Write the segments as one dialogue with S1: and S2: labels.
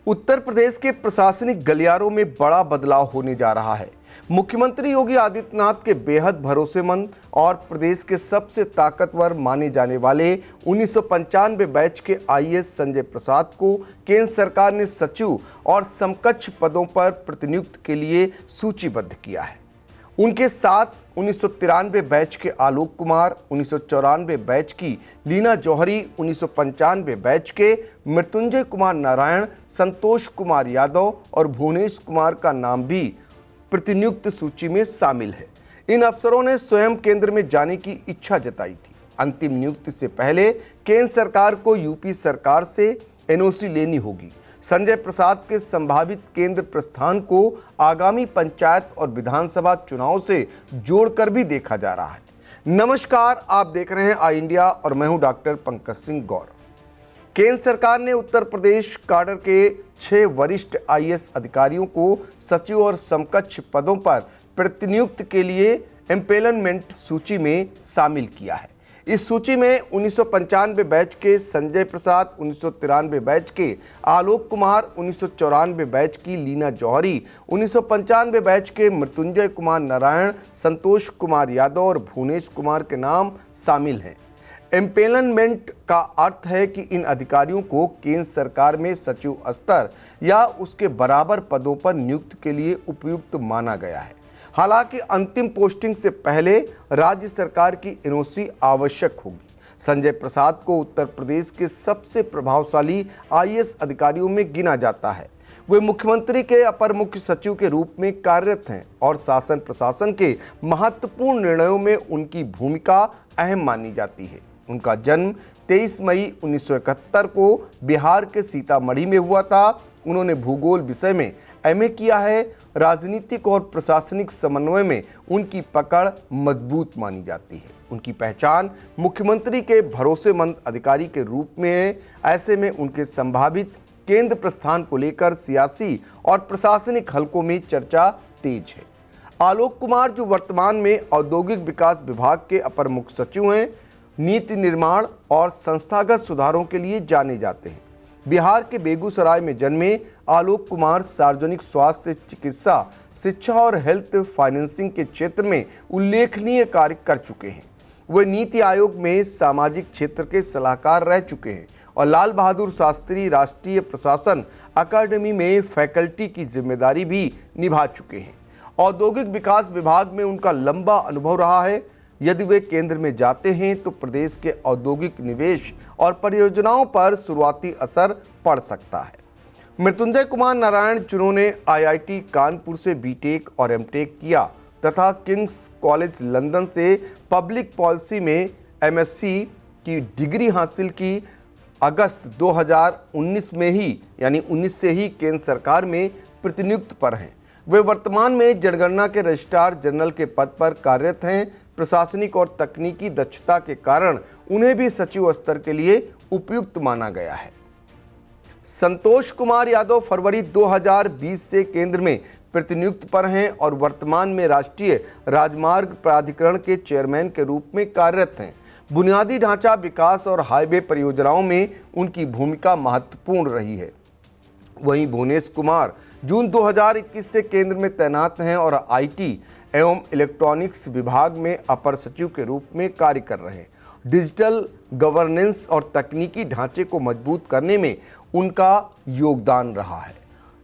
S1: उत्तर प्रदेश के प्रशासनिक गलियारों में बड़ा बदलाव होने जा रहा है। मुख्यमंत्री योगी आदित्यनाथ के बेहद भरोसेमंद और प्रदेश के सबसे ताकतवर माने जाने वाले 1995 बैच के आईएएस संजय प्रसाद को केंद्र सरकार ने सचिव और समकक्ष पदों पर प्रतिनियुक्त के लिए सूचीबद्ध किया है। उनके साथ 1993 बैच के आलोक कुमार, 1994 बैच की लीना जौहरी, 1995 बैच के मृत्युंजय कुमार नारायण, संतोष कुमार यादव और भुवनेश कुमार का नाम भी प्रतिनियुक्त सूची में शामिल है। इन अफसरों ने स्वयं केंद्र में जाने की इच्छा जताई थी। अंतिम नियुक्ति से पहले केंद्र सरकार को यूपी सरकार से एनओसी लेनी होगी। संजय प्रसाद के संभावित केंद्र प्रस्थान को आगामी पंचायत और विधानसभा चुनाव से जोड़कर भी देखा जा रहा है। नमस्कार, आप देख रहे हैं आई इंडिया और मैं हूं डॉक्टर पंकज सिंह गौर। केंद्र सरकार ने उत्तर प्रदेश काडर के 6 वरिष्ठ आईएएस अधिकारियों को सचिव और समकक्ष पदों पर प्रतिनियुक्त के लिए एम्पेनलमेंट सूची में शामिल किया है। इस सूची में 1995 बैच के संजय प्रसाद, 1993 बैच के आलोक कुमार, 1994 बैच की लीना जौहरी, 1995 बैच के मृत्युंजय कुमार नारायण, संतोष कुमार यादव और भुवनेश कुमार के नाम शामिल हैं। एम्पेनलमेंट का अर्थ है कि इन अधिकारियों को केंद्र सरकार में सचिव स्तर या उसके बराबर पदों पर नियुक्ति के लिए उपयुक्त माना गया है। हालांकि अंतिम पोस्टिंग से पहले राज्य सरकार की एनओसी आवश्यक होगी। संजय प्रसाद को उत्तर प्रदेश के सबसे प्रभावशाली आईएएस अधिकारियों में गिना जाता है। वे मुख्यमंत्री के अपर मुख्य सचिव के रूप में कार्यरत हैं और शासन प्रशासन के महत्वपूर्ण निर्णयों में उनकी भूमिका अहम मानी जाती है। उनका जन्म 23 मई 1971 को बिहार के सीतामढ़ी में हुआ था। उन्होंने भूगोल विषय में एमए किया है। राजनीतिक और प्रशासनिक समन्वय में उनकी पकड़ मजबूत मानी जाती है। उनकी पहचान मुख्यमंत्री के भरोसेमंद अधिकारी के रूप में है। ऐसे में उनके संभावित केंद्र प्रस्थान को लेकर सियासी और प्रशासनिक हलकों में चर्चा तेज है। आलोक कुमार, जो वर्तमान में औद्योगिक विकास विभाग के अपर मुख्य सचिव हैं, नीति निर्माण और संस्थागत सुधारों के लिए जाने जाते हैं। बिहार के बेगूसराय में जन्मे आलोक कुमार सार्वजनिक स्वास्थ्य, चिकित्सा, शिक्षा और हेल्थ फाइनेंसिंग के क्षेत्र में उल्लेखनीय कार्य कर चुके हैं। वे नीति आयोग में सामाजिक क्षेत्र के सलाहकार रह चुके हैं और लाल बहादुर शास्त्री राष्ट्रीय प्रशासन अकादमी में फैकल्टी की जिम्मेदारी भी निभा चुके हैं। औद्योगिक विकास विभाग में उनका लंबा अनुभव रहा है। यदि वे केंद्र में जाते हैं तो प्रदेश के औद्योगिक निवेश और परियोजनाओं पर शुरुआती असर पड़ सकता है। मृत्युंजय कुमार नारायण, जिन्होंने आईआईटी कानपुर से बीटेक और एमटेक किया तथा किंग्स कॉलेज लंदन से पब्लिक पॉलिसी में एमएससी की डिग्री हासिल की, अगस्त 2019 में ही यानी 19 से ही केंद्र सरकार में प्रतिनियुक्त पर हैं। वे वर्तमान में जनगणना के रजिस्ट्रार जनरल के पद पर कार्यरत हैं। प्रशासनिक और तकनीकी दक्षता के कारण उन्हें भी सचिव स्तर के लिए उपयुक्त माना गया है। संतोष कुमार यादव फरवरी 2020 से केंद्र में प्रतिनियुक्त पर हैं और वर्तमान में राष्ट्रीय राजमार्ग प्राधिकरण के चेयरमैन के रूप में कार्यरत हैं। बुनियादी ढांचा विकास और हाईवे परियोजनाओं में उनकी भूमिका महत्वपूर्ण रही है। वहीं भुवनेश कुमार जून 2021 से केंद्र में तैनात हैं और आईटी एवं इलेक्ट्रॉनिक्स विभाग में अपर सचिव के रूप में कार्य कर रहे हैं। डिजिटल गवर्नेंस और तकनीकी ढांचे को मजबूत करने में उनका योगदान रहा है।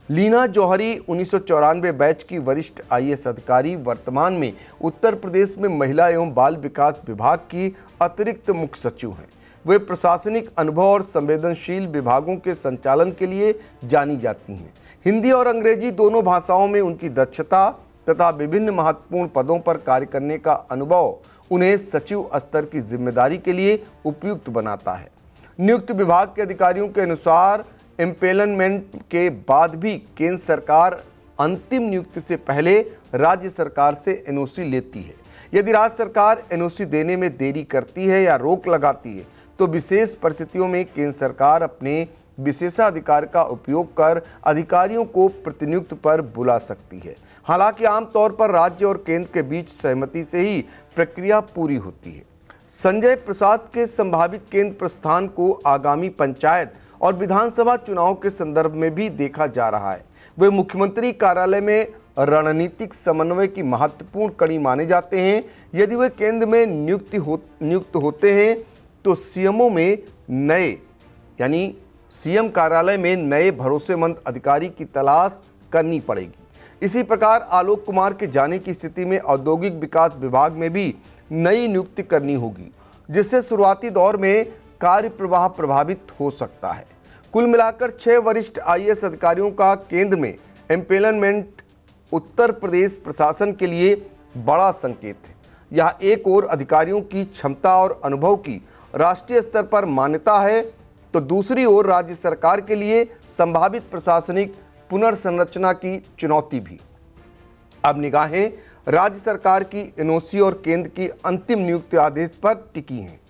S1: लीना जौहरी 1994 बैच की वरिष्ठ आईएएस अधिकारी, वर्तमान में उत्तर प्रदेश में महिला एवं बाल विकास विभाग की अतिरिक्त मुख्य सचिव हैं। वे प्रशासनिक अनुभव और संवेदनशील विभागों के संचालन के लिए जानी जाती हैं। हिंदी और अंग्रेजी दोनों भाषाओं में उनकी दक्षता तथा विभिन्न महत्वपूर्ण पदों पर कार्य करने का अनुभव उन्हें सचिव स्तर की जिम्मेदारी के लिए उपयुक्त बनाता है। नियुक्त विभाग के अधिकारियों के अनुसार एम्पेनलमेंट के बाद भी केंद्र सरकार अंतिम नियुक्ति से पहले राज्य सरकार से एनओसी लेती है। यदि राज्य सरकार एनओसी देने में देरी करती है या रोक लगाती है तो विशेष परिस्थितियों में केंद्र सरकार अपने विशेषाधिकार का उपयोग कर अधिकारियों को प्रतिनियुक्त पर बुला सकती है। हालांकि आमतौर पर राज्य और केंद्र के बीच सहमति से ही प्रक्रिया पूरी होती है। संजय प्रसाद के संभावित केंद्र प्रस्थान को आगामी पंचायत और विधानसभा चुनाव के संदर्भ में भी देखा जा रहा है। वे मुख्यमंत्री कार्यालय में रणनीतिक समन्वय की महत्वपूर्ण कड़ी माने जाते हैं। यदि वे केंद्र में नियुक्त होते हैं तो सीएमओ में नए यानी सीएम कार्यालय में नए भरोसेमंद अधिकारी की तलाश करनी पड़ेगी। इसी प्रकार आलोक कुमार के जाने की स्थिति में औद्योगिक विकास विभाग में भी नई नियुक्ति करनी होगी, जिससे शुरुआती दौर में कार्य प्रवाह प्रभावित हो सकता है। कुल मिलाकर 6 वरिष्ठ आईएएस अधिकारियों का केंद्र में एम्पेनलमेंट उत्तर प्रदेश प्रशासन के लिए बड़ा संकेत है। यह एक ओर अधिकारियों की क्षमता और अनुभव की राष्ट्रीय स्तर पर मान्यता है, तो दूसरी ओर राज्य सरकार के लिए संभावित प्रशासनिक पुनर्संरचना की चुनौती भी। अब निगाहें राज्य सरकार की एनओसी और केंद्र की अंतिम नियुक्ति आदेश पर टिकी हैं।